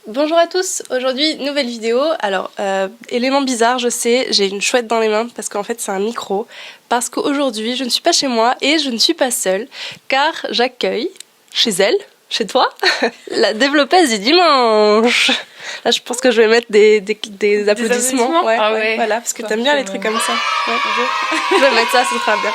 Bonjour à tous, aujourd'hui nouvelle vidéo. Alors, élément bizarre, je sais, j'ai une chouette dans les mains parce qu'en fait c'est un micro. Parce qu'aujourd'hui je ne suis pas chez moi et je ne suis pas seule car j'accueille chez elle, chez toi, la développeuse du dimanche. Là je pense que je vais mettre des applaudissements. Ouais. Voilà, parce que t'aimes bien les trucs comme ça. Ouais. Je vais mettre ça, ce sera bien.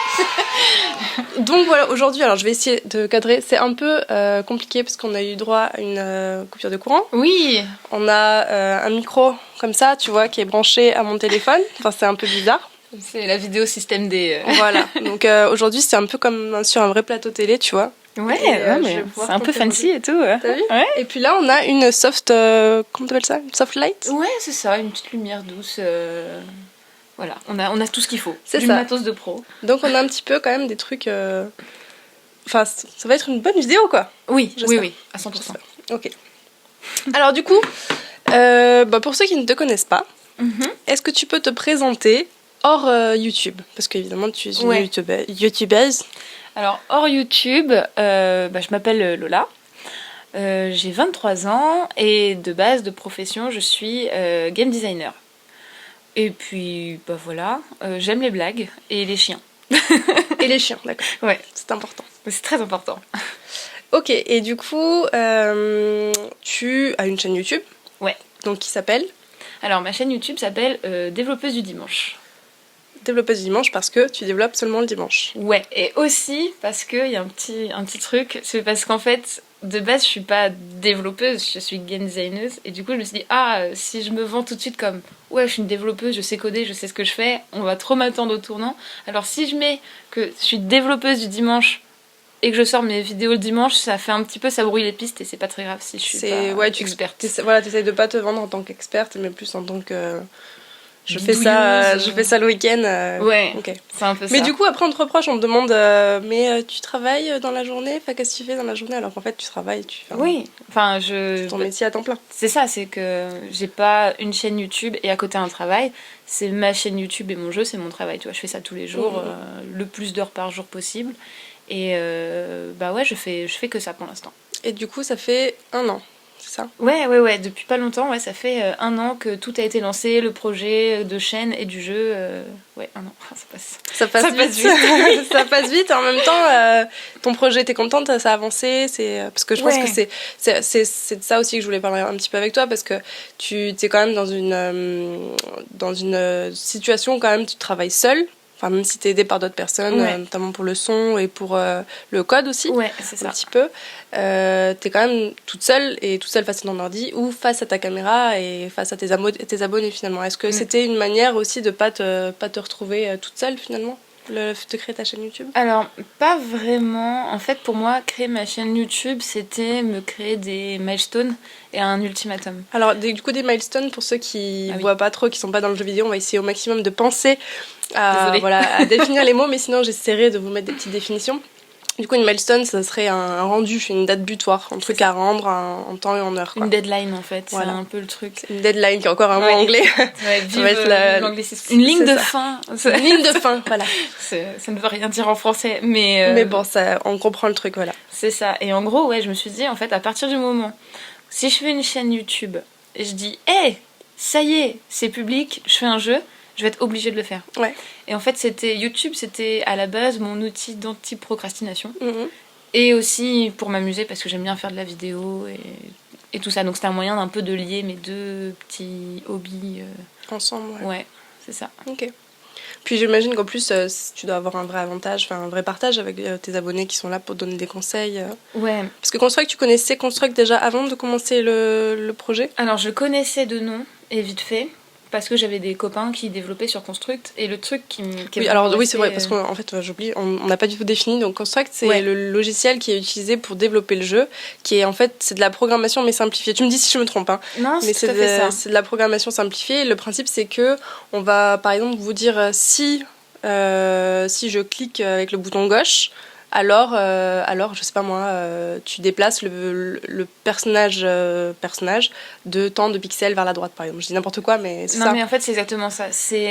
Donc voilà, aujourd'hui, alors je vais essayer de cadrer. C'est un peu compliqué parce qu'on a eu droit à une coupure de courant. Oui. On a un micro comme ça, tu vois, qui est branché à mon téléphone. Enfin, c'est un peu bizarre. C'est la vidéo système D. Voilà. Donc aujourd'hui, c'est un peu comme sur un vrai plateau télé, tu vois. Ouais, mais c'est un peu fancy et tout. T'as vu ? Ouais. Et puis là, on a une soft... comment t'appelles ça ? Une soft light ? Ouais, c'est ça, une petite lumière douce. Voilà, on a tout ce qu'il faut. C'est du ça. matos de pro. Donc on a un petit peu quand même des trucs... Enfin, ça va être une bonne vidéo, quoi. Oui, J'espère. oui, à 100%. Ok. Alors du coup, pour ceux qui ne te connaissent pas, est-ce que tu peux te présenter hors YouTube ? Parce qu'évidemment, tu es une youtubeuse. Alors, hors YouTube, je m'appelle Lola. J'ai 23 ans et de base, de profession, je suis game designer. Et puis, voilà, j'aime les blagues et les chiens. Et les chiens, d'accord. Ouais. C'est important. C'est très important. Ok, et du coup, tu as une chaîne YouTube. Ouais. Donc qui s'appelle Alors, ma chaîne YouTube s'appelle Développeuse du dimanche. Développeuse du dimanche parce que tu développes seulement le dimanche. Ouais, et aussi parce qu'il y a un petit truc, c'est parce qu'en fait, de base, je suis pas développeuse, je suis game designer, et du coup, je me suis dit, si je me vends tout de suite comme, ouais, je suis une développeuse, je sais coder, je sais ce que je fais, on va trop m'attendre au tournant. Alors, si je mets que je suis développeuse du dimanche et que je sors mes vidéos le dimanche, ça fait un petit peu, ça brouille les pistes, et c'est pas très grave si je suis pas experte. Voilà, tu essaies de pas te vendre en tant qu'experte, mais plus en tant que... Je fais ça le week-end. Ouais, okay. C'est un peu ça. Mais du coup, après, on te reproche, on te demande tu travailles dans la journée ? Enfin, qu'est-ce que tu fais dans la journée ? Alors qu'en fait, tu travailles, Oui, enfin, c'est ton métier à temps plein. C'est ça, c'est que j'ai pas une chaîne YouTube et à côté un travail. C'est ma chaîne YouTube et mon jeu, c'est mon travail. Tu vois, je fais ça tous les jours, le plus d'heures par jour possible. Et je fais que ça pour l'instant. Et du coup, ça fait 1 an. Ça. Ouais, depuis pas longtemps, ça fait 1 an que tout a été lancé, le projet de chaîne et du jeu, 1 an, ça passe vite. Ça passe vite, en même temps, ton projet, t'es contente, ça a avancé, parce que je pense que c'est de ça aussi que je voulais parler un petit peu avec toi, parce que tu es quand même dans une situation où quand même tu travailles seule. Enfin, même si t'es aidée par d'autres personnes, notamment pour le son et pour le code aussi, c'est ça. Un petit peu. T'es quand même toute seule face à ton ordi ou face à ta caméra et face à tes abonnés finalement. Est-ce que c'était une manière aussi de pas te retrouver toute seule finalement, le fait de créer ta chaîne YouTube ? Alors, pas vraiment. En fait, pour moi, créer ma chaîne YouTube, c'était me créer des milestones et un ultimatum. Alors, du coup, des milestones, pour ceux qui voient pas trop, qui sont pas dans le jeu vidéo, on va essayer au maximum de penser à définir les mots, mais sinon j'essaierai de vous mettre des petites définitions. Du coup, une milestone, ça serait un rendu, une date butoir, un truc à rendre en temps et en heure. Quoi. Une deadline, en fait, c'est un peu le truc. Une deadline, qui est encore un mot anglais. Ça va être l'anglicisme. Une ligne de fin. Une ligne de fin, voilà. Ça ne veut rien dire en français, mais... Mais bon, on comprend le truc, voilà. C'est ça. Et en gros, je me suis dit, en fait, à partir du moment, si je fais une chaîne YouTube, et je dis, ça y est, c'est public, je fais un jeu, je vais être obligée de le faire. Ouais. Et en fait, YouTube, c'était à la base mon outil d'anti-procrastination. Et aussi pour m'amuser, parce que j'aime bien faire de la vidéo et tout ça. Donc c'était un moyen d'un peu de lier mes deux petits hobbies. Ensemble, ouais, c'est ça. Ok. Puis j'imagine qu'en plus, tu dois avoir un vrai avantage, un vrai partage avec tes abonnés qui sont là pour te donner des conseils. Ouais. Parce que Construct, tu connaissais Construct déjà avant de commencer le projet ? Alors je connaissais de nom, et vite fait. Parce que j'avais des copains qui développaient sur Construct et le truc qui c'est vrai, parce qu'en fait j'oublie, on n'a pas du tout défini. Donc Construct, c'est le logiciel qui est utilisé pour développer le jeu, qui est en fait, c'est de la programmation mais simplifiée. Tu me dis si je me trompe, hein. Non, mais c'est de la programmation simplifiée. Le principe, c'est que on va par exemple vous dire si je clique avec le bouton gauche, alors je sais pas moi, tu déplaces le personnage de tant de pixels vers la droite par exemple. Je dis n'importe quoi, mais c'est ça. Non, mais en fait c'est exactement ça.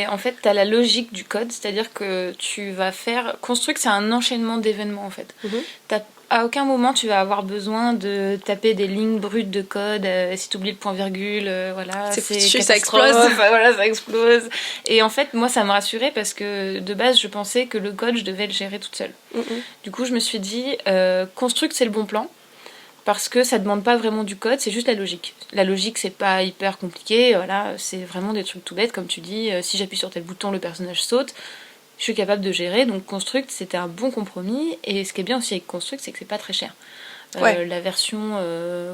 En fait t'as la logique du code, c'est-à-dire que tu vas faire... Construct, c'est un enchaînement d'événements en fait. T'as à aucun moment tu vas avoir besoin de taper des lignes brutes de code. Si tu oublies le point-virgule, voilà, c'est foutu, ça explose. Voilà, ça explose. Et en fait, moi, ça me rassurait parce que de base, je pensais que le code, je devais le gérer toute seule. Du coup, je me suis dit, Construct, c'est le bon plan. Parce que ça demande pas vraiment du code, c'est juste la logique. La logique, c'est pas hyper compliqué, voilà, c'est vraiment des trucs tout bêtes, comme tu dis, si j'appuie sur tel bouton, le personnage saute, je suis capable de gérer, donc Construct, c'était un bon compromis, et ce qui est bien aussi avec Construct, c'est que c'est pas très cher. La version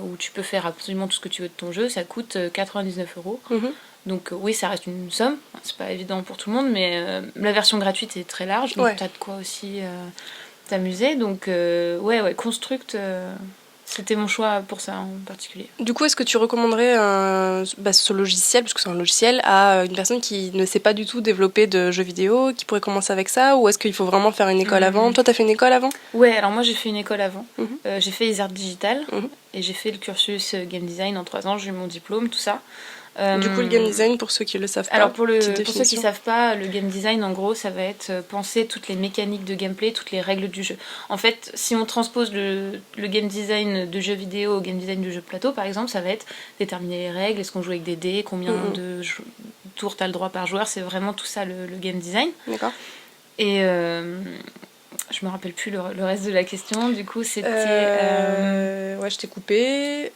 où tu peux faire absolument tout ce que tu veux de ton jeu, ça coûte 99€. Donc oui, ça reste une somme, c'est pas évident pour tout le monde, mais la version gratuite est très large, donc t'as de quoi aussi t'amuser, donc ouais, Construct... C'était mon choix pour ça en particulier. Du coup, est-ce que tu recommanderais ce logiciel, parce que c'est un logiciel, à une personne qui ne sait pas du tout développer de jeux vidéo, qui pourrait commencer avec ça, ou est-ce qu'il faut vraiment faire une école avant ? Toi, t'as fait une école avant ? Ouais, alors moi j'ai fait une école avant. J'ai fait les arts digitales et j'ai fait le cursus game design en 3 ans, j'ai eu mon diplôme, tout ça. Du coup, le game design, pour ceux qui ne le savent pas. Alors, pour ceux qui ne savent pas, le game design, en gros, ça va être penser toutes les mécaniques de gameplay, toutes les règles du jeu. En fait, si on transpose le game design de jeux vidéo au game design de jeux plateau, par exemple, ça va être déterminer les règles, est-ce qu'on joue avec des dés, combien de tours tu as le droit par joueur, c'est vraiment tout ça le game design. D'accord. Et je me rappelle plus le reste de la question, du coup, c'était... Ouais, je t'ai coupé...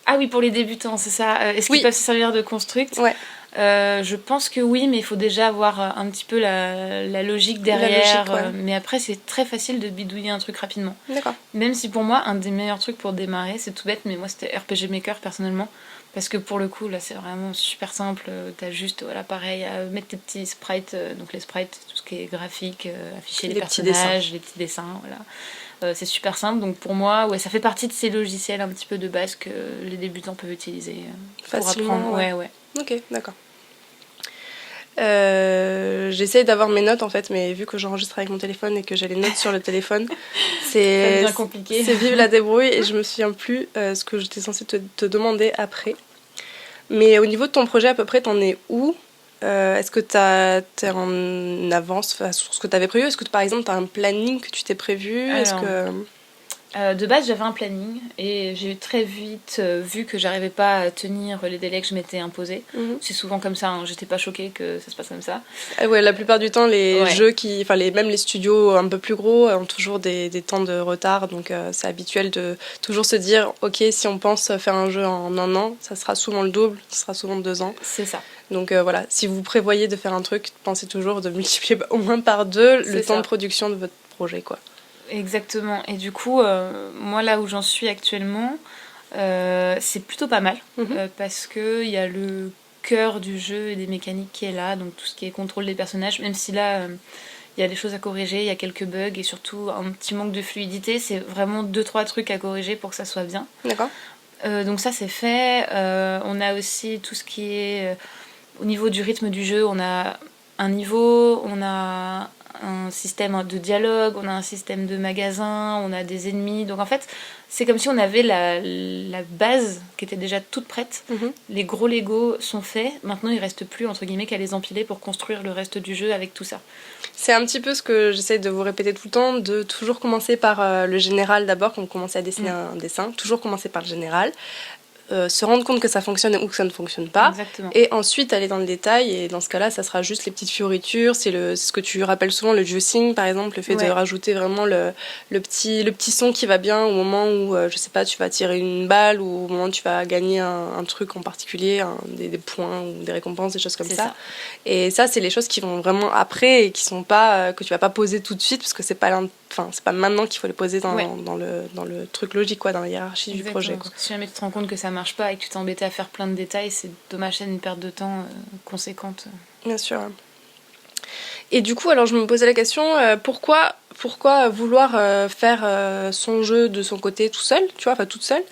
Ah oui, pour les débutants, c'est ça. Est-ce qu'ils peuvent se servir de Construct ? Ouais. Je pense que oui, mais il faut déjà avoir un petit peu la logique derrière. Mais après, c'est très facile de bidouiller un truc rapidement. D'accord. Même si pour moi, un des meilleurs trucs pour démarrer, c'est tout bête, mais moi c'était RPG Maker personnellement. Parce que pour le coup, là c'est vraiment super simple. T'as juste, voilà, pareil, à mettre tes petits sprites. Donc les sprites, tout ce qui est graphique, afficher les personnages, les petits dessins, voilà. C'est super simple, donc pour moi, ouais, ça fait partie de ces logiciels un petit peu de base que les débutants peuvent utiliser pour apprendre. Ouais. Ok, d'accord. J'essaye d'avoir mes notes en fait, mais vu que j'enregistre avec mon téléphone et que j'ai les notes sur le téléphone, c'est bien compliqué. C'est vive la débrouille et je me souviens plus ce que j'étais censée te demander après. Mais au niveau de ton projet, à peu près, t'en es où ? Est-ce que t'es en avance sur ce que t'avais prévu ? Est-ce que par exemple t'as un planning que tu t'es prévu ? De base, j'avais un planning et j'ai très vite vu que j'arrivais pas à tenir les délais que je m'étais imposés. C'est souvent comme ça, hein. J'étais pas choquée que ça se passe comme ça. Ouais, la plupart du temps, les jeux même les studios un peu plus gros ont toujours des temps de retard, donc c'est habituel de toujours se dire, ok, si on pense faire un jeu en 1 an, ça sera souvent le double, ça sera souvent 2 ans. C'est ça. Donc voilà, si vous prévoyez de faire un truc, pensez toujours de multiplier au moins par 2 le temps de production de votre projet, quoi. Exactement. Et du coup, moi, là où j'en suis actuellement, c'est plutôt pas mal. Parce qu'il y a le cœur du jeu et des mécaniques qui est là, donc tout ce qui est contrôle des personnages, même si là, il y a des choses à corriger, il y a quelques bugs et surtout un petit manque de fluidité. C'est vraiment 2-3 trucs à corriger pour que ça soit bien. D'accord. Donc ça, c'est fait. On a aussi tout ce qui est... au niveau du rythme du jeu, on a un niveau, on a un système de dialogue, on a un système de magasin, on a des ennemis. Donc en fait, c'est comme si on avait la base qui était déjà toute prête. Les gros Lego sont faits. Maintenant, il ne reste plus, entre guillemets, qu'à les empiler pour construire le reste du jeu avec tout ça. C'est un petit peu ce que j'essaie de vous répéter tout le temps, de toujours commencer par le général d'abord, quand vous commencez à dessiner un dessin. Toujours commencer par le général. Se rendre compte que ça fonctionne ou que ça ne fonctionne pas. Exactement. Et ensuite aller dans le détail, et dans ce cas-là ça sera juste les petites fioritures, c'est ce que tu rappelles souvent, le juicing par exemple, le fait de rajouter vraiment le petit son qui va bien au moment où je sais pas, tu vas tirer une balle, ou au moment où tu vas gagner un truc en particulier, des points ou des récompenses, des choses comme ça. Et ça, c'est les choses qui vont vraiment après et qui sont pas que tu vas pas poser tout de suite, parce que c'est pas maintenant qu'il faut les poser dans le truc logique, quoi, dans la hiérarchie du projet, quoi. Si jamais tu te rends compte que ça marche pas et que tu t'es embêté à faire plein de détails, c'est dommage, c'est une perte de temps conséquente. Bien sûr. Et du coup, alors je me posais la question, pourquoi vouloir faire son jeu de son côté tout seul, tu vois, enfin toute seule,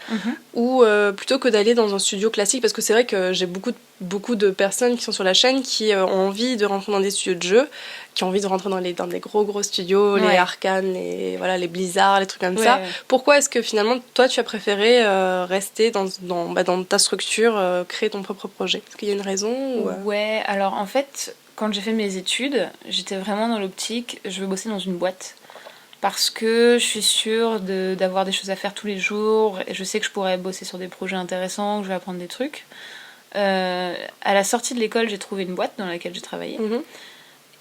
ou plutôt que d'aller dans un studio classique, parce que c'est vrai que j'ai beaucoup de personnes qui sont sur la chaîne qui ont envie de rentrer dans des studios de jeux, qui ont envie de rentrer dans des gros studios, les Arkane, les Blizzard, les trucs comme ça. Pourquoi est-ce que finalement toi tu as préféré rester dans ta structure, créer ton propre projet ? Est-ce qu'il y a une raison ou... Ouais, alors en fait, quand j'ai fait mes études, j'étais vraiment dans l'optique, je veux bosser dans une boîte. parce que je suis sûre d'avoir des choses à faire tous les jours et je sais que je pourrais bosser sur des projets intéressants, que je vais apprendre des trucs. À la sortie de l'école, j'ai trouvé une boîte dans laquelle j'ai travaillé.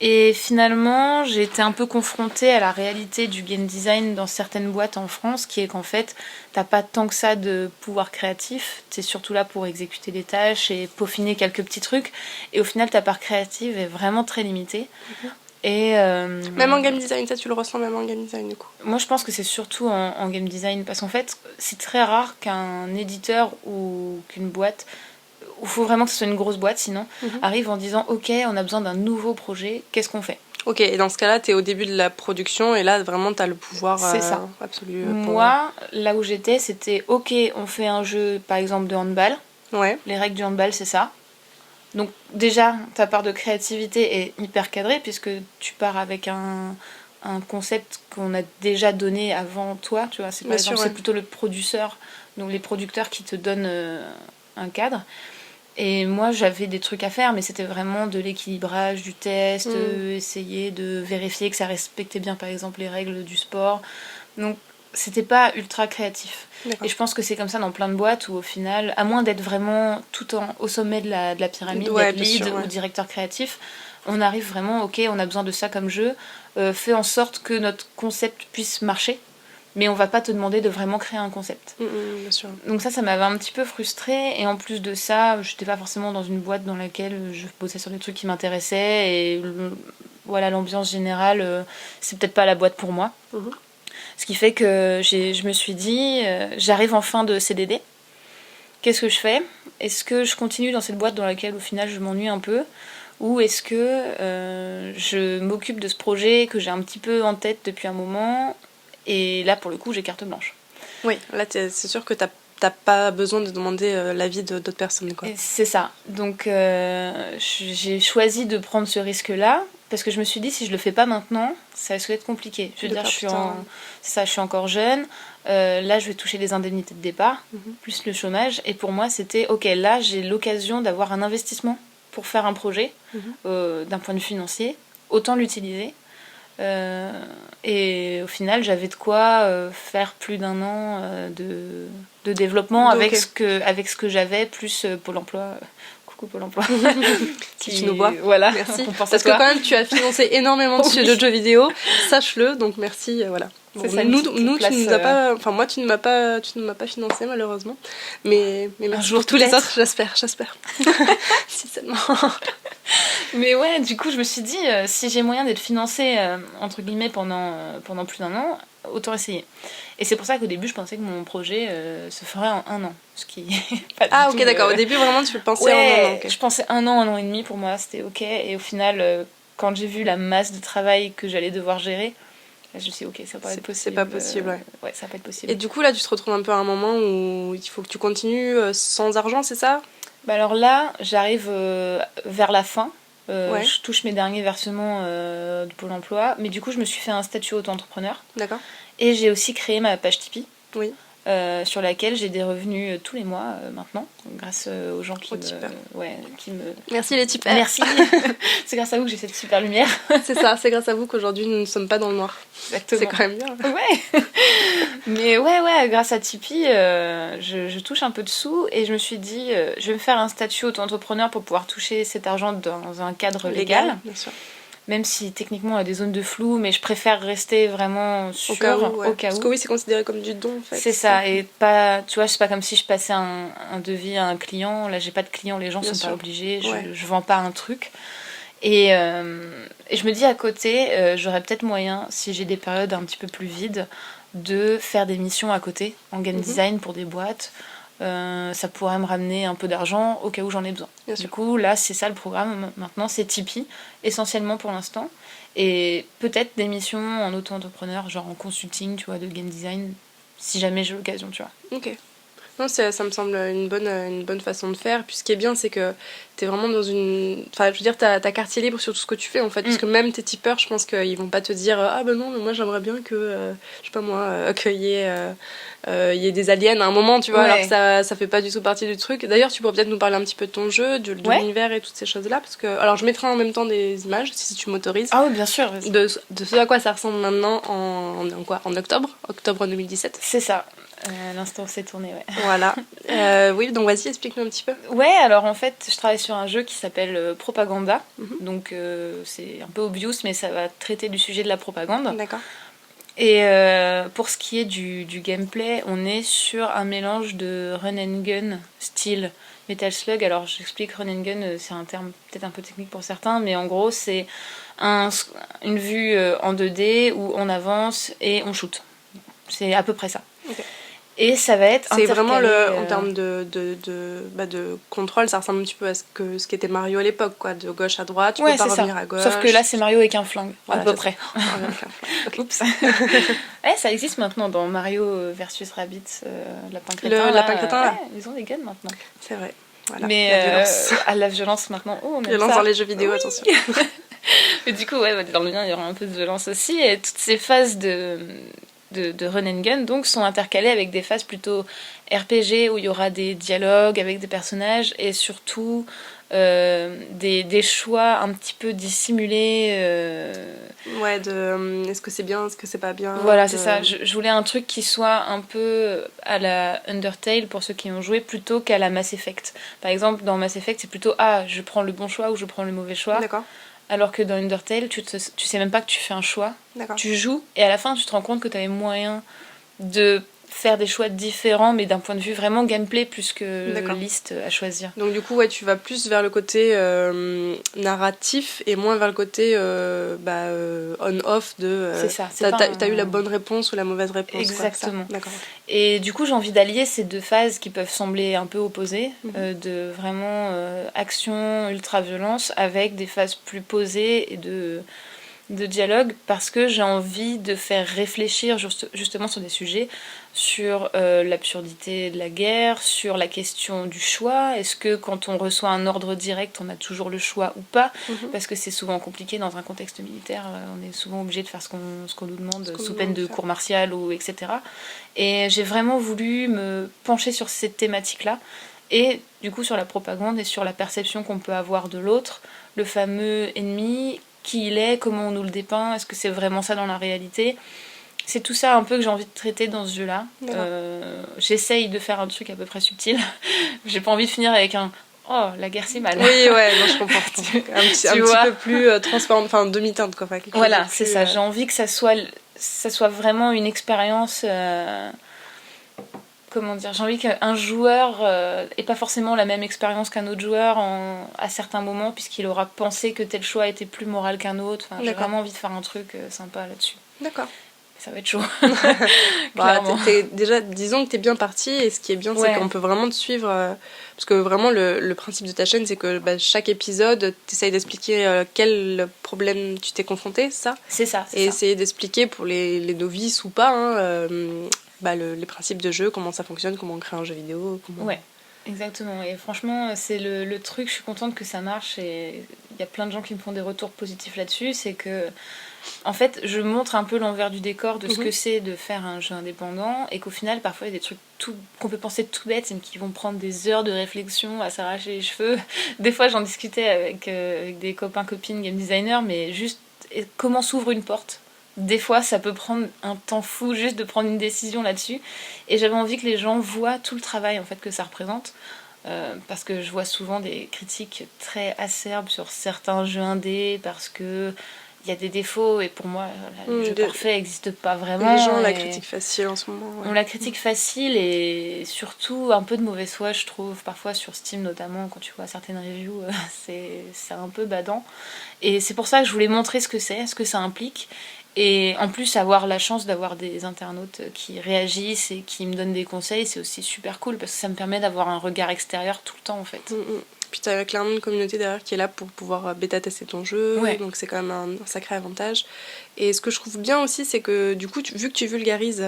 Et finalement, j'ai été un peu confrontée à la réalité du game design dans certaines boîtes en France, qui est qu'en fait, t'as pas tant que ça de pouvoir créatif, t'es surtout là pour exécuter des tâches et peaufiner quelques petits trucs, et au final, ta part créative est vraiment très limitée. Et même en game design, ça tu le ressens même en game design du coup? Moi je pense que c'est surtout en game design, parce qu'en fait, c'est très rare qu'un éditeur ou qu'une boîte, il faut vraiment que ce soit une grosse boîte sinon, arrive en disant ok, on a besoin d'un nouveau projet, qu'est-ce qu'on fait? Ok, et dans ce cas-là, t'es au début de la production et là vraiment t'as le pouvoir absolu. Moi, là où j'étais, c'était ok, on fait un jeu par exemple de handball. Ouais. Les règles du handball, c'est ça. Donc déjà, ta part de créativité est hyper cadrée puisque tu pars avec un concept qu'on a déjà donné avant toi, tu vois. C'est, par exemple, c'est plutôt le producteur, donc les producteurs qui te donnent un cadre. Et moi, j'avais des trucs à faire, mais c'était vraiment de l'équilibrage, du test, essayer de vérifier que ça respectait bien, par exemple, les règles du sport. Donc, c'était pas ultra créatif. D'accord. Et je pense que c'est comme ça dans plein de boîtes où, au final, à moins d'être vraiment au sommet de la pyramide, d'être lead ou directeur créatif, on arrive vraiment, ok, on a besoin de ça comme jeu, fais en sorte que notre concept puisse marcher. Mais on va pas te demander de vraiment créer un concept. Bien sûr. Donc ça m'avait un petit peu frustrée. Et en plus de ça, j'étais pas forcément dans une boîte dans laquelle je bossais sur des trucs qui m'intéressaient. Et voilà, l'ambiance générale, c'est peut-être pas la boîte pour moi. Ce qui fait que je me suis dit, j'arrive en fin de CDD. Qu'est-ce que je fais? Est-ce que je continue dans cette boîte dans laquelle au final je m'ennuie un peu? Ou est-ce que je m'occupe de ce projet que j'ai un petit peu en tête depuis un moment? Et là, pour le coup, j'ai carte blanche. Oui, là, c'est sûr que t'as pas besoin de demander l'avis d'autres personnes, quoi. C'est ça. Donc, j'ai choisi de prendre ce risque-là, parce que je me suis dit, si je le fais pas maintenant, ça risque d'être compliqué. Je veux dire, je suis encore jeune. Là, je vais toucher les indemnités de départ, plus le chômage. Et pour moi, c'était, ok, là, j'ai l'occasion d'avoir un investissement pour faire un projet, d'un point de vue financier. Autant l'utiliser. Et au final, j'avais de quoi faire plus d'1 an de développement avec ce que j'avais, plus Pôle emploi. Coucou Pôle emploi. Si tu nous vois, voilà. Merci. Parce que quand même, tu as financé énormément de jeux vidéo, sache-le, donc merci. Voilà. Bon, ça, nous tu nous as pas, enfin moi tu ne m'as pas financé malheureusement, mais merci pour tous les autres, j'espère. Si seulement. Mais ouais, du coup je me suis dit si j'ai moyen d'être financée entre guillemets pendant plus d'1 an, autant essayer. Et c'est pour ça qu'au début je pensais que mon projet se ferait en 1 an, ce qui est pas du tout, d'accord. Au début vraiment tu pensais en 1 an. Je pensais 1 an et demi, pour moi c'était ok. Et au final quand j'ai vu la masse de travail que j'allais devoir gérer, je me suis dit, ok, ça va pas être possible. C'est pas possible, ouais, ça va pas être possible. Et du coup, là, tu te retrouves un peu à un moment où il faut que tu continues sans argent, c'est ça? Bah alors là, j'arrive vers la fin. Je touche mes derniers versements de Pôle emploi. Mais du coup, je me suis fait un statut auto-entrepreneur. D'accord. Et j'ai aussi créé ma page Tipeee. Oui. Sur laquelle j'ai des revenus tous les mois maintenant, grâce aux gens qui me... Merci les tipeurs. Merci. C'est grâce à vous que j'ai cette super lumière. C'est ça, c'est grâce à vous qu'aujourd'hui nous ne sommes pas dans le noir. Exactement. C'est quand même bien. Ouais. Mais ouais, grâce à Tipeee, je touche un peu de sous et je me suis dit, je vais me faire un statut auto-entrepreneur pour pouvoir toucher cet argent dans un cadre légal. Bien sûr. Même si techniquement il y a des zones de flou, mais je préfère rester vraiment sûre au cas où. Parce que oui, c'est considéré comme du don en fait. C'est ça, et pas, tu vois, c'est pas comme si je passais un devis à un client. Là, j'ai pas de client, les gens sont pas obligés, je vends pas un truc. Et je me dis à côté, j'aurais peut-être moyen, si j'ai des périodes un petit peu plus vides, de faire des missions à côté en game design pour des boîtes. Ça pourrait me ramener un peu d'argent au cas où j'en ai besoin. Du coup, là, c'est ça le programme. Maintenant, c'est Tipeee, essentiellement pour l'instant. Et peut-être des missions en auto-entrepreneur, genre en consulting, tu vois, de game design, si jamais j'ai l'occasion, tu vois. Ok. Non, ça me semble une bonne façon de faire. Puis ce qui est bien, c'est que t'es vraiment dans une... Enfin, je veux dire, t'as quartier libre sur tout ce que tu fais, en fait. Parce que même tes tipeurs, je pense qu'ils vont pas te dire « Ah ben non, mais moi j'aimerais bien que, je sais pas moi, qu'il y ait des aliens à un moment, tu vois, alors que ça fait pas du tout partie du truc. » D'ailleurs, tu pourrais peut-être nous parler un petit peu de ton jeu, de l'univers et toutes ces choses-là. Parce que... Alors, je mettrai en même temps des images, si tu m'autorises. Ah oui, bien sûr. De ce à quoi ça ressemble maintenant en octobre 2017. C'est ça. L'instant s'est tourné, ouais. Voilà. Oui, donc vas-y, explique-nous un petit peu. Ouais, alors en fait, je travaille sur un jeu qui s'appelle Propaganda. Donc c'est un peu obvious, mais ça va traiter du sujet de la propagande. D'accord. Et pour ce qui est du gameplay, on est sur un mélange de run and gun style Metal Slug. Alors j'explique, run and gun, c'est un terme peut-être un peu technique pour certains, mais en gros c'est une vue en 2D où on avance et on shoot. C'est à peu près ça. Okay. Et ça va être c'est vraiment en termes de contrôle, ça ressemble un petit peu à ce qu'était Mario à l'époque, quoi, de gauche à droite, tu peux pas revenir à gauche. Sauf que là c'est Mario avec un flingue, voilà, à peu près. Okay. Oups. Ouais, ça existe maintenant dans Mario versus Rabbids, Lapin Crétin. Le Lapin Crétin, là. Ouais, ils ont des guns maintenant. C'est vrai. Voilà. Mais la violence. La violence maintenant. Oh, violence dans les jeux vidéo, attention. Mais du coup, ouais, dans le mien, il y aura un peu de violence aussi. Et toutes ces phases de run and gun donc sont intercalées avec des phases plutôt RPG où il y aura des dialogues avec des personnages et surtout des choix un petit peu dissimulés. Ouais, est-ce que c'est bien, est-ce que c'est pas bien. Voilà, c'est ça. Je voulais un truc qui soit un peu à la Undertale pour ceux qui ont joué plutôt qu'à la Mass Effect. Par exemple, dans Mass Effect, c'est plutôt je prends le bon choix ou je prends le mauvais choix. D'accord. Alors que dans Undertale, tu sais même pas que tu fais un choix. D'accord. Tu joues et à la fin, tu te rends compte que tu avais moyen de faire des choix différents, mais d'un point de vue vraiment gameplay plus que liste à choisir. Donc du coup, ouais, tu vas plus vers le côté narratif et moins vers le côté on-off de... c'est ça. T'as eu la bonne réponse ou la mauvaise réponse. Exactement. D'accord. Et du coup, j'ai envie d'allier ces deux phases qui peuvent sembler un peu opposées, de vraiment action, ultra-violence, avec des phases plus posées et de dialogue, parce que j'ai envie de faire réfléchir justement sur des sujets, sur l'absurdité de la guerre, sur la question du choix. Est-ce que quand on reçoit un ordre direct, on a toujours le choix ou pas? Parce que c'est souvent compliqué dans un contexte militaire, on est souvent obligé de faire ce qu'on nous demande sous peine de cour martiale, etc. Et j'ai vraiment voulu me pencher sur cette thématique-là, et du coup sur la propagande et sur la perception qu'on peut avoir de l'autre, le fameux ennemi, qui il est, comment on nous le dépeint, est-ce que c'est vraiment ça dans la réalité? C'est tout ça un peu que j'ai envie de traiter dans ce jeu-là. J'essaye de faire un truc à peu près subtil. J'ai pas envie de finir avec un « Oh, la guerre c'est mal ». Oui, ouais, non, je comprends. un petit peu plus transparent, enfin demi-teinte, quoi. Voilà, c'est ça. J'ai envie que ça soit vraiment une expérience... Comment dire, j'ai envie qu'un joueur ait pas forcément la même expérience qu'un autre joueur à certains moments, puisqu'il aura pensé que tel choix était plus moral qu'un autre. Enfin, j'ai vraiment envie de faire un truc sympa là-dessus. D'accord. Ça va être chaud. Déjà, disons que t'es bien parti, et ce qui est bien, c'est qu'on peut vraiment te suivre. Parce que vraiment, le principe de ta chaîne, c'est que chaque épisode, t'essayes d'expliquer quel problème tu t'es confronté, ça. C'est ça. Et essayer d'expliquer pour les novices ou pas, les principes de jeu, comment ça fonctionne, comment on crée un jeu vidéo. Ouais, exactement. Et franchement, c'est le truc, je suis contente que ça marche, et il y a plein de gens qui me font des retours positifs là-dessus. C'est que, en fait, je montre un peu l'envers du décor de ce que c'est de faire un jeu indépendant, et qu'au final, parfois, il y a des trucs qu'on peut penser tout bêtes, mais qui vont prendre des heures de réflexion à s'arracher les cheveux. Des fois, j'en discutais avec des copains-copines game designers, mais juste comment s'ouvre une porte. Des fois, ça peut prendre un temps fou juste de prendre une décision là-dessus. Et j'avais envie que les gens voient tout le travail en fait que ça représente. Parce que je vois souvent des critiques très acerbes sur certains jeux indés parce que il y a des défauts, et pour moi, le jeu parfait n'existe pas vraiment. Les gens la critiquent facile en ce moment. On la critique facile, et surtout un peu de mauvaise foi, je trouve. Parfois sur Steam notamment, quand tu vois certaines reviews, c'est un peu badant. Et c'est pour ça que je voulais montrer ce que ça implique. Et en plus, avoir la chance d'avoir des internautes qui réagissent et qui me donnent des conseils, c'est aussi super cool, parce que ça me permet d'avoir un regard extérieur tout le temps, en fait. Puis tu as clairement une communauté derrière qui est là pour pouvoir bêta-tester ton jeu, donc c'est quand même un sacré avantage. Et ce que je trouve bien aussi, c'est que du coup, vu que tu vulgarises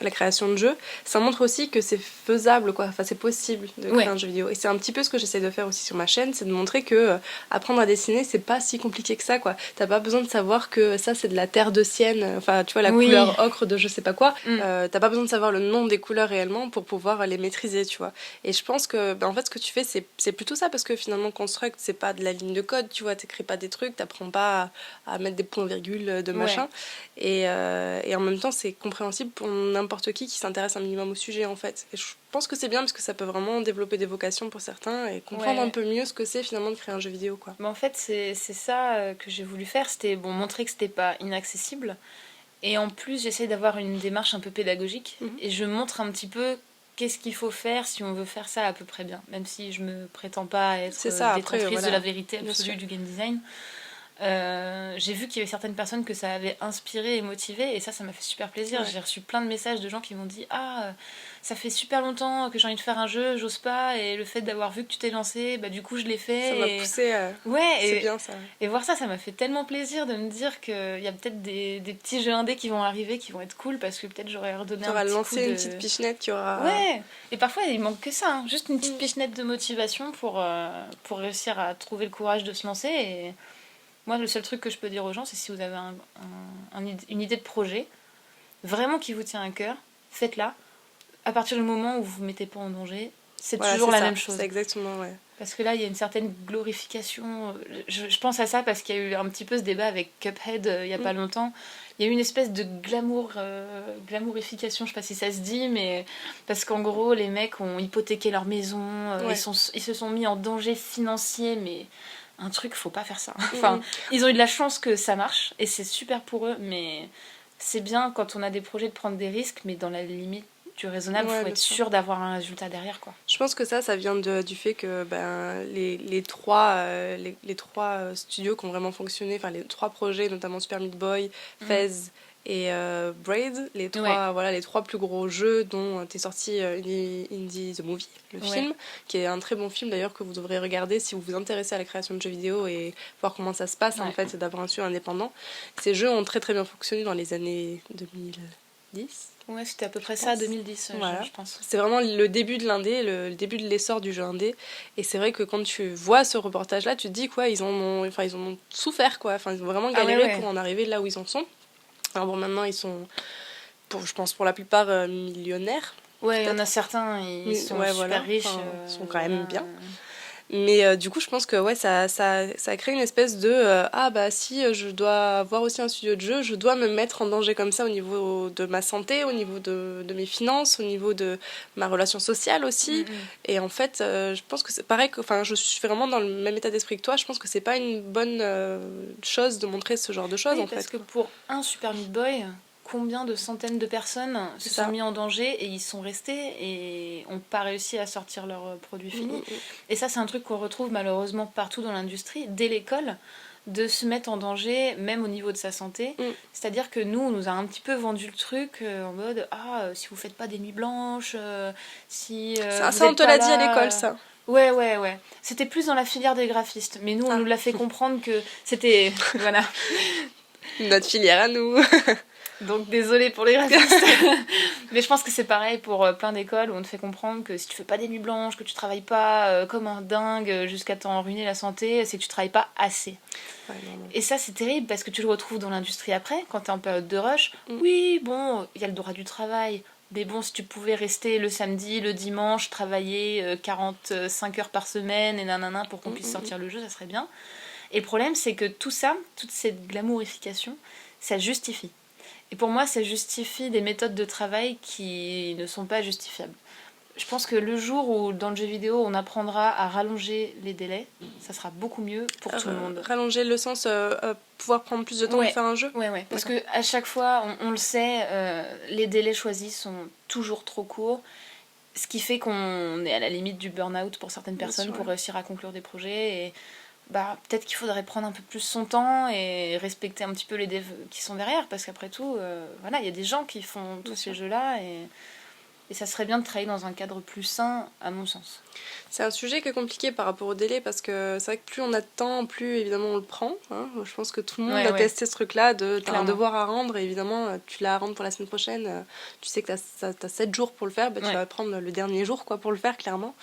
la création de jeux, ça montre aussi que c'est faisable, quoi. Enfin, c'est possible de créer un jeu vidéo. Et c'est un petit peu ce que j'essaie de faire aussi sur ma chaîne, c'est de montrer que apprendre à dessiner, c'est pas si compliqué que ça, quoi. T'as pas besoin de savoir que ça, c'est de la terre de sienne, enfin, tu vois, la couleur ocre de je sais pas quoi. T'as pas besoin de savoir le nom des couleurs réellement pour pouvoir les maîtriser, tu vois. Et je pense que, en fait, ce que tu fais, c'est plutôt ça, parce que finalement, Construct, c'est pas de la ligne de code, tu vois, t'écris pas des trucs, t'apprends pas à mettre des points-virgules de machin. Et en même temps, c'est compréhensible pour n'importe qui s'intéresse un minimum au sujet, en fait. Et je pense que c'est bien, parce que ça peut vraiment développer des vocations pour certains et comprendre un peu mieux ce que c'est finalement de créer un jeu vidéo, quoi. Mais en fait, c'est ça que j'ai voulu faire, c'était montrer que c'était pas inaccessible. Et en plus, j'essaie d'avoir une démarche un peu pédagogique. Et je montre un petit peu qu'est-ce qu'il faut faire si on veut faire ça à peu près bien. Même si je me prétends pas être détentrice de la vérité absolue du game design. J'ai vu qu'il y avait certaines personnes que ça avait inspiré et motivé, et ça m'a fait super plaisir. J'ai reçu plein de messages de gens qui m'ont dit ça fait super longtemps que j'ai envie de faire un jeu, j'ose pas, et le fait d'avoir vu que tu t'es lancé, bah du coup je l'ai fait. Ça m'a poussé c'est bien ça. Et voir ça m'a fait tellement plaisir de me dire qu'il y a peut-être des petits jeux indés qui vont arriver, qui vont être cool, parce que peut-être j'aurais redonné un petit lancé coup de... une petite pichenette qui aura... Et parfois il manque que ça, juste une petite pichenette de motivation pour réussir à trouver le courage de se lancer. Et moi, le seul truc que je peux dire aux gens, c'est si vous avez une idée de projet, vraiment qui vous tient à cœur, faites-la. À partir du moment où vous ne vous mettez pas en danger, c'est toujours la même chose. C'est exactement, Parce que là, il y a une certaine glorification. Je pense à ça parce qu'il y a eu un petit peu ce débat avec Cuphead il n'y a pas longtemps. Il y a eu une espèce de glamourification, je sais pas si ça se dit, mais parce qu'en gros, les mecs ont hypothéqué leur maison, ils se sont mis en danger financier, mais... un truc, faut pas faire ça. Enfin, ils ont eu de la chance que ça marche et c'est super pour eux, mais c'est bien quand on a des projets de prendre des risques, mais dans la limite du raisonnable, faut être sûr d'avoir un résultat derrière, quoi. Je pense que ça vient du fait que les trois studios qui ont vraiment fonctionné, enfin les trois projets, notamment Super Meat Boy, Fez et Braid, les trois plus gros jeux dont est sorti Indie the Movie, le film, qui est un très bon film d'ailleurs que vous devrez regarder si vous vous intéressez à la création de jeux vidéo et voir comment ça se passe en fait d'avoir un studio indépendant. Ces jeux ont très très bien fonctionné dans les années 2010. Ouais, c'était à peu près ça, 2010, je pense. C'est vraiment le début de l'indé, le début de l'essor du jeu indé. Et c'est vrai que quand tu vois ce reportage-là, tu te dis quoi, ils en ont souffert, quoi. Enfin, ils ont vraiment galéré pour en arriver là où ils en sont. Alors bon, maintenant, ils sont, je pense, pour la plupart millionnaires. Ouais, il y en a certains, ils sont super riches. Ils sont quand même bien. Mais du coup, je pense que ça a créé une espèce de si je dois avoir aussi un studio de jeu, je dois me mettre en danger comme ça au niveau de ma santé, au niveau de mes finances, au niveau de ma relation sociale aussi. Et en fait, je pense que c'est pareil, je suis vraiment dans le même état d'esprit que toi. Je pense que c'est pas une bonne chose de montrer ce genre de choses, en fait. Parce que pour un Super Meat Boy, combien de centaines de personnes se sont mis en danger et ils sont restés et n'ont pas réussi à sortir leur produit fini. Et ça, c'est un truc qu'on retrouve malheureusement partout dans l'industrie, dès l'école, de se mettre en danger, même au niveau de sa santé. C'est-à-dire que nous, on nous a un petit peu vendu le truc en mode si vous faites pas des nuits blanches, si... ça on te l'a dit à l'école, ça. Ouais. C'était plus dans la filière des graphistes. Mais nous, on nous l'a fait comprendre que c'était... voilà. Notre filière à nous. Donc désolée pour les graphistes. Mais je pense que c'est pareil pour plein d'écoles où on te fait comprendre que si tu fais pas des nuits blanches, que tu travailles pas comme un dingue jusqu'à t'en ruiner la santé, c'est que tu travailles pas assez. Et ça, c'est terrible parce que tu le retrouves dans l'industrie après, quand t'es en période de rush. Oui, bon, il y a le droit du travail. Mais bon, si tu pouvais rester le samedi, le dimanche, travailler 45 heures par semaine et nanana pour qu'on puisse sortir le jeu, ça serait bien. Et le problème, c'est que tout ça, toute cette glamourification, ça justifie. Et pour moi, ça justifie des méthodes de travail qui ne sont pas justifiables. Je pense que le jour où, dans le jeu vidéo, on apprendra à rallonger les délais, ça sera beaucoup mieux pour tout le monde. Rallonger le sens, pouvoir prendre plus de temps pour faire un jeu. Ouais. Parce qu'à chaque fois, on le sait, les délais choisis sont toujours trop courts. Ce qui fait qu'on est à la limite du burn-out pour certaines personnes pour réussir à conclure des projets. Et peut-être qu'il faudrait prendre un peu plus son temps et respecter un petit peu les devs qui sont derrière. Parce qu'après tout, il y a des gens qui font tous ces jeux-là. Et Et ça serait bien de travailler dans un cadre plus sain, à mon sens. C'est un sujet qui est compliqué par rapport au délai parce que c'est vrai que plus on a de temps, plus évidemment on le prend. Hein. Je pense que tout le monde a testé ce truc-là t'as un devoir à rendre et évidemment tu l'as à rendre pour la semaine prochaine. Tu sais que t'as 7 jours pour le faire, tu vas prendre le dernier jour quoi, pour le faire clairement.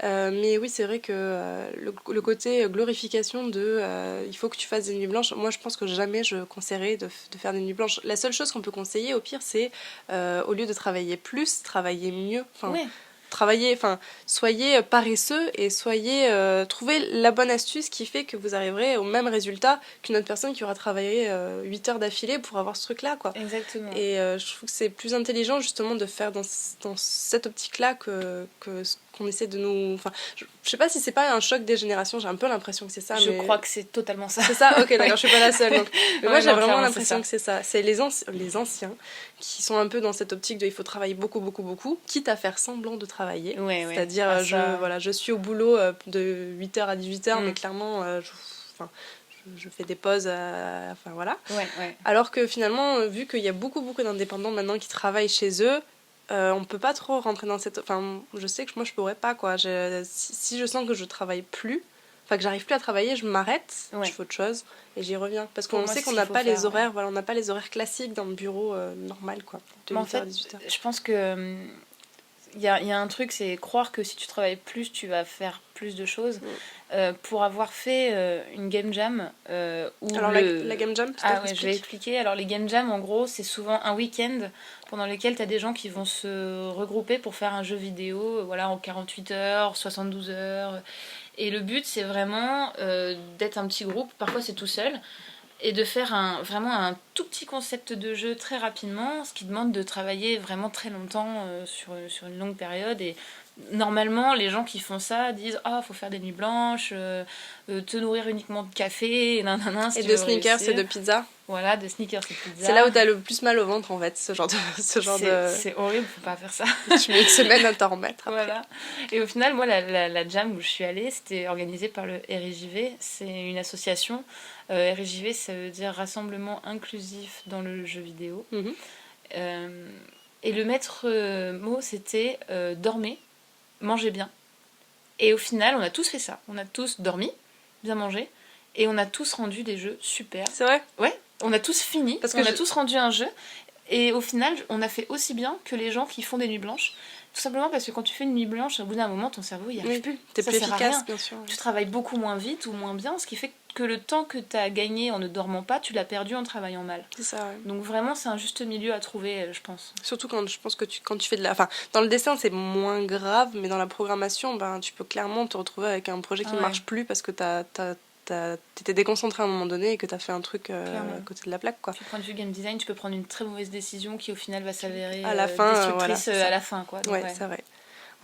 Mais oui, c'est vrai que le côté glorification il faut que tu fasses des nuits blanches, moi je pense que jamais je conseillerais de faire des nuits blanches. La seule chose qu'on peut conseiller au pire, c'est au lieu de travailler plus, travailler mieux. Soyez paresseux et trouvez la bonne astuce qui fait que vous arriverez au même résultat qu'une autre personne qui aura travaillé 8 heures d'affilée pour avoir ce truc-là, quoi. Exactement. Et je trouve que c'est plus intelligent justement de faire dans cette optique-là que ce qu'on essaie de nous... Enfin, je sais pas si c'est pas un choc des générations, j'ai un peu l'impression que c'est ça. Je crois que c'est totalement ça. C'est ça. Ok, d'accord, je suis pas la seule. Donc. Mais moi, j'ai vraiment l'impression que c'est ça. C'est les anciens qui sont un peu dans cette optique de il faut travailler beaucoup, beaucoup, beaucoup, quitte à faire semblant de travailler. C'est-à-dire, je suis au boulot de 8h à 18h, mais clairement, je fais des pauses, voilà. Alors que finalement, vu qu'il y a beaucoup, beaucoup d'indépendants maintenant qui travaillent chez eux, on peut pas trop rentrer dans cette... Enfin, je sais que moi, je pourrais pas, quoi. Si je sens que je travaille plus, que j'arrive plus à travailler, je m'arrête, je fais autre chose et j'y reviens. Parce qu'on sait qu'on n'a pas les horaires, on n'a pas les horaires classiques dans le bureau normal, quoi. De 8h à 18h. Je pense que... Il y a un truc, c'est croire que si tu travailles plus, tu vas faire plus de choses. Pour avoir fait une game jam... Alors la game jam, je vais expliquer. Alors les game jam, en gros, c'est souvent un week-end pendant lequel tu as des gens qui vont se regrouper pour faire un jeu vidéo en 48 heures, 72 heures. Et le but, c'est vraiment d'être un petit groupe. Parfois, c'est tout seul. Et de faire vraiment un tout petit concept de jeu très rapidement, ce qui demande de travailler vraiment très longtemps sur une longue période. Et normalement, les gens qui font ça disent « Ah, faut faire des nuits blanches, te nourrir uniquement de café, et de sneakers et de pizza. » Voilà, de sneakers et pizza. C'est là où t'as le plus mal au ventre, en fait, ce genre de... C'est horrible, faut pas faire ça. Tu mets une semaine à t'en remettre après. Voilà. Et au final, moi, la jam où je suis allée, c'était organisé par le RIJV. C'est une association. RIJV, ça veut dire Rassemblement Inclusif dans le jeu vidéo. Et le maître mot, c'était dormez, mangez bien. Et au final, on a tous fait ça. On a tous dormi, bien mangé, et on a tous rendu des jeux super. C'est vrai ? Ouais, on a tous fini, parce qu'on a tous rendu un jeu. Et au final, on a fait aussi bien que les gens qui font des nuits blanches. Tout simplement parce que quand tu fais une nuit blanche, au bout d'un moment, ton cerveau, il n'y arrive plus. T'es plus efficace, bien sûr. Tu travailles beaucoup moins vite ou moins bien, ce qui fait que le temps que tu as gagné en ne dormant pas, tu l'as perdu en travaillant mal. C'est ça, ouais. Donc vraiment, c'est un juste milieu à trouver, je pense. Surtout quand je pense que quand tu fais de la... Enfin, dans le dessin, c'est moins grave, mais dans la programmation, tu peux clairement te retrouver avec un projet qui ne marche plus parce que t'étais déconcentré à un moment donné et que t'as fait un truc à côté de la plaque, quoi. Du point de vue game design, tu peux prendre une très mauvaise décision qui au final va s'avérer à la fin, destructrice à la fin, quoi. Donc, c'est vrai.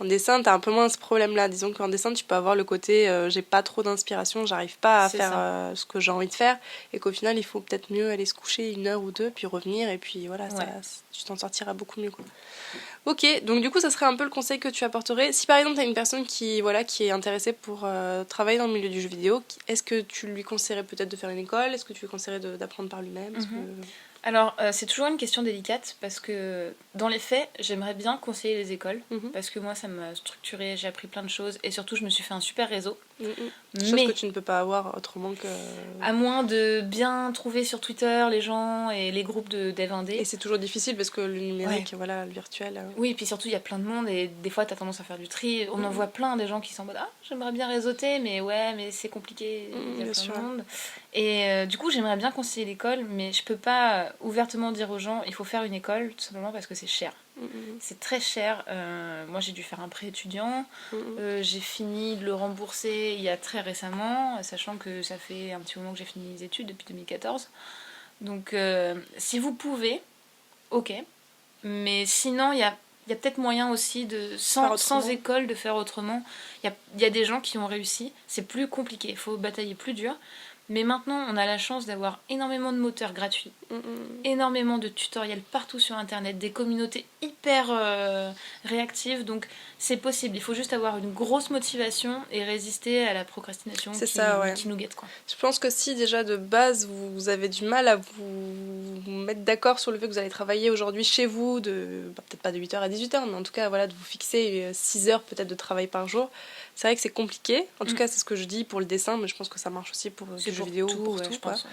En dessin, t'as un peu moins ce problème-là. Disons qu'en dessin, tu peux avoir le côté j'ai pas trop d'inspiration, j'arrive pas à faire ce que j'ai envie de faire, et qu'au final, il faut peut-être mieux aller se coucher 1 heure ou 2, puis revenir, et puis voilà, tu t'en sortiras beaucoup mieux, quoi. Ok, donc du coup, ça serait un peu le conseil que tu apporterais. Si par exemple, t'as une personne qui est intéressée pour travailler dans le milieu du jeu vidéo, est-ce que tu lui conseillerais peut-être de faire une école ? Est-ce que tu lui conseillerais d'apprendre par lui-même ? Alors, c'est toujours une question délicate parce que dans les faits, j'aimerais bien conseiller les écoles parce que moi, ça m'a structuré, j'ai appris plein de choses et surtout, je me suis fait un super réseau. Chose que tu ne peux pas avoir autrement que... À moins de bien trouver sur Twitter les gens et les groupes de dev indé. Et c'est toujours difficile parce que le numérique, le virtuel... Oui, et puis surtout, il y a plein de monde et des fois, tu as tendance à faire du tri. On en voit plein des gens qui sont en mode « Ah, j'aimerais bien réseauter, mais mais c'est compliqué, il y a plein de monde. » Et du coup, j'aimerais bien conseiller l'école, mais je peux pas ouvertement dire aux gens il faut faire une école, tout simplement parce que c'est cher. C'est très cher. Moi, j'ai dû faire un prêt étudiant. J'ai fini de le rembourser il y a très récemment, sachant que ça fait un petit moment que j'ai fini les études, depuis 2014. Donc, si vous pouvez, ok. Mais sinon, il y a peut-être moyen aussi, sans école, de faire autrement. Il y a des gens qui ont réussi. C'est plus compliqué, il faut batailler plus dur. Mais maintenant, on a la chance d'avoir énormément de moteurs gratuits, énormément de tutoriels partout sur Internet, des communautés hyper réactives, donc c'est possible. Il faut juste avoir une grosse motivation et résister à la procrastination qui nous guette, quoi. Je pense que si déjà de base vous avez du mal à vous mettre d'accord sur le fait que vous allez travailler aujourd'hui chez vous, peut-être pas de 8h à 18h, mais en tout cas voilà, de vous fixer 6 heures peut-être de travail par jour, c'est vrai que c'est compliqué. En tout cas, c'est ce que je dis pour le dessin, mais je pense que ça marche aussi pour les jeux vidéo, pour tout. Je pense,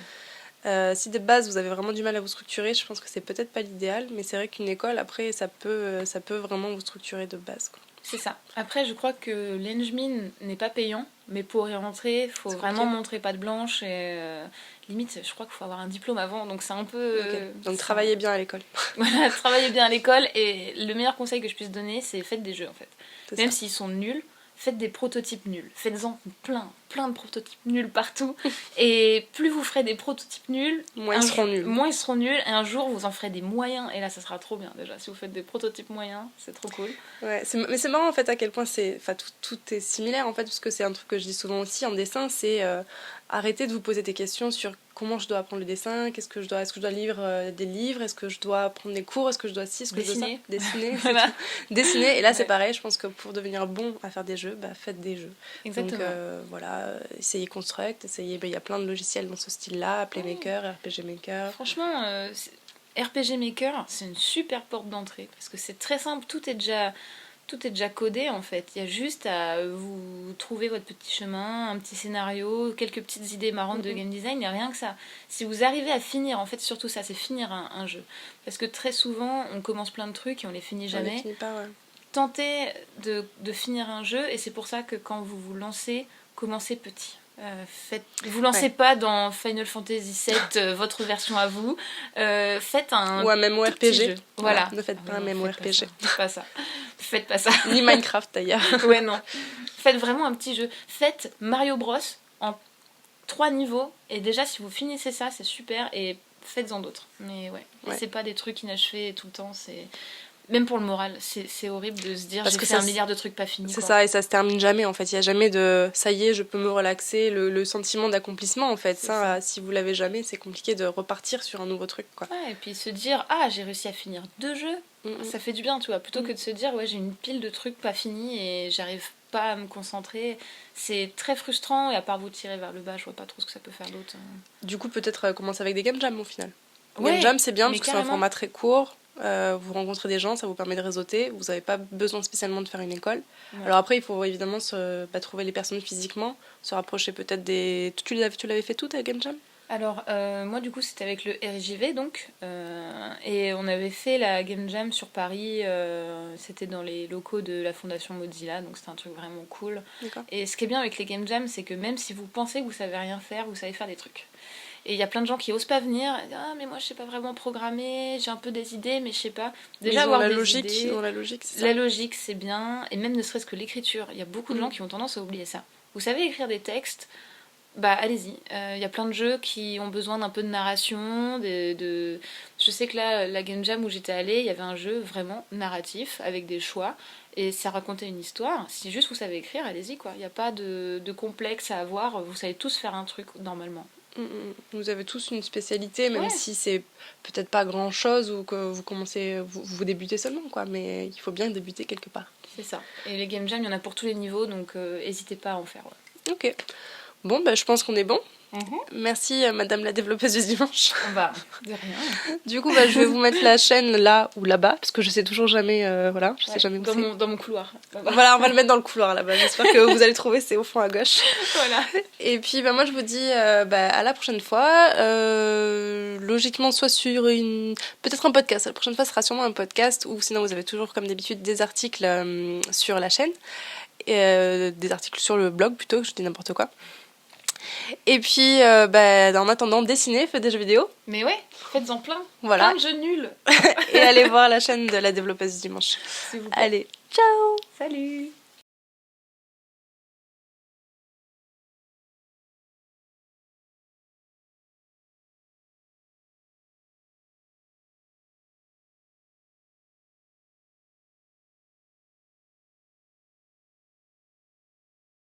si de base vous avez vraiment du mal à vous structurer, je pense que c'est peut-être pas l'idéal, mais c'est vrai qu'une école, après, ça peut vraiment vous structurer de base, quoi. C'est ça. Après, je crois que l'Engmin n'est pas payant, mais pour y rentrer, il faut vraiment montrer patte blanche et limite, je crois qu'il faut avoir un diplôme avant, donc c'est un peu... Donc travaillez bien à l'école. Voilà, travaillez bien à l'école, et le meilleur conseil que je puisse donner, c'est faites des jeux, en fait. Même s'ils sont nuls, faites des prototypes nuls. Faites-en plein de prototypes nuls partout. Et plus vous ferez des prototypes nuls, moins ils seront nuls. Et un jour, vous en ferez des moyens. Et là, ça sera trop bien déjà. Si vous faites des prototypes moyens, c'est trop cool. Ouais, mais c'est marrant en fait à quel point tout est similaire en fait, parce que c'est un truc que je dis souvent aussi en dessin, c'est arrêter de vous poser des questions sur comment je dois apprendre le dessin, est-ce que je dois lire des livres, est-ce que je dois prendre des cours, est-ce que je dois dessiner. Voilà. Dessiner. Et là c'est pareil, je pense que pour devenir bon à faire des jeux, faites des jeux. Exactement. Donc voilà, essayez Construct, il y a plein de logiciels dans ce style-là, Playmaker, RPG Maker. Franchement, RPG Maker, c'est une super porte d'entrée parce que c'est très simple, tout est déjà codé en fait. Il y a juste à vous trouver votre petit chemin, un petit scénario, quelques petites idées marrantes de game design, il n'y a rien que ça. Si vous arrivez à finir, en fait surtout ça, c'est finir un jeu. Parce que très souvent, on commence plein de trucs et on les finit jamais. On les finit pas, ouais. Tentez de finir un jeu, et c'est pour ça que quand vous vous lancez, commencez petit. Vous lancez pas dans Final Fantasy VII, votre version à vous. Faites un ou un MMORPG. Voilà. Ne faites pas un MMORPG. Faites pas ça. Ni Minecraft d'ailleurs. Ouais, non. Faites vraiment un petit jeu. Faites Mario Bros en 3 niveaux, et déjà si vous finissez ça, c'est super, et faites-en d'autres. Mais ouais. C'est pas des trucs inachevés tout le temps, c'est... Même pour le moral, c'est horrible de se dire j'ai fait un milliard de trucs pas finis. C'est ça, et ça se termine jamais en fait. Il n'y a jamais de ça y est, je peux me relaxer, le sentiment d'accomplissement en fait. Ça, si vous l'avez jamais, c'est compliqué de repartir sur un nouveau truc, quoi. Ouais, et puis se dire j'ai réussi à finir 2 jeux, ça fait du bien, tu vois. Plutôt que de se dire j'ai une pile de trucs pas finis et j'arrive pas à me concentrer. C'est très frustrant, et à part vous tirer vers le bas, je vois pas trop ce que ça peut faire d'autre. Du coup, peut-être commencer avec des game jams au final. Game jam, c'est bien parce que c'est un format très court. Vous rencontrez des gens, ça vous permet de réseauter, vous n'avez pas besoin spécialement de faire une école. Alors après il faut évidemment trouver les personnes physiquement, se rapprocher peut-être des... Tu l'avais fait tout ta game jam? Alors moi du coup c'était avec le RJV donc, et on avait fait la game jam sur Paris, c'était dans les locaux de la fondation Mozilla, donc c'était un truc vraiment cool. D'accord. Et ce qui est bien avec les game jams, c'est que même si vous pensez que vous savez rien faire, vous savez faire des trucs. Et il y a plein de gens qui osent pas venir, mais moi je sais pas vraiment programmer, j'ai un peu des idées mais je sais pas. Déjà avoir la des logique, idées, la logique, c'est ça. La logique c'est bien, et même ne serait-ce que l'écriture, il y a beaucoup de gens qui ont tendance à oublier ça. Vous savez écrire des textes, allez-y. Il y a plein de jeux qui ont besoin d'un peu de narration, Je sais que là, la game jam où j'étais allée, il y avait un jeu vraiment narratif avec des choix, et ça racontait une histoire. Si juste vous savez écrire, allez-y quoi. Il n'y a pas de complexe à avoir, vous savez tous faire un truc normalement. Vous avez tous une spécialité, même si c'est peut-être pas grand chose ou que vous débutez seulement, quoi, mais il faut bien débuter quelque part. C'est ça. Et les game jams, il y en a pour tous les niveaux, donc n'hésitez pas à en faire. Ouais. Ok. Bon, je pense qu'on est bon. Merci madame la développeuse du dimanche. De rien. Du coup, je vais vous mettre la chaîne là ou là-bas, parce que je sais toujours jamais, sais jamais où c'est. Dans mon couloir. Voilà, on va le mettre dans le couloir là-bas. J'espère que vous allez trouver, c'est au fond à gauche. Voilà. Et puis moi je vous dis à la prochaine fois. Logiquement, soit sur peut-être un podcast. La prochaine fois sera sûrement un podcast, ou sinon vous avez toujours comme d'habitude des articles sur la chaîne, des articles sur le blog plutôt, je dis n'importe quoi. Et puis, en attendant, dessinez, faites des jeux vidéo. Mais ouais, faites-en plein. Voilà. Plein de jeux nuls. Et allez voir la chaîne de la développeuse du dimanche. S'il vous plaît. Allez, ciao. Salut.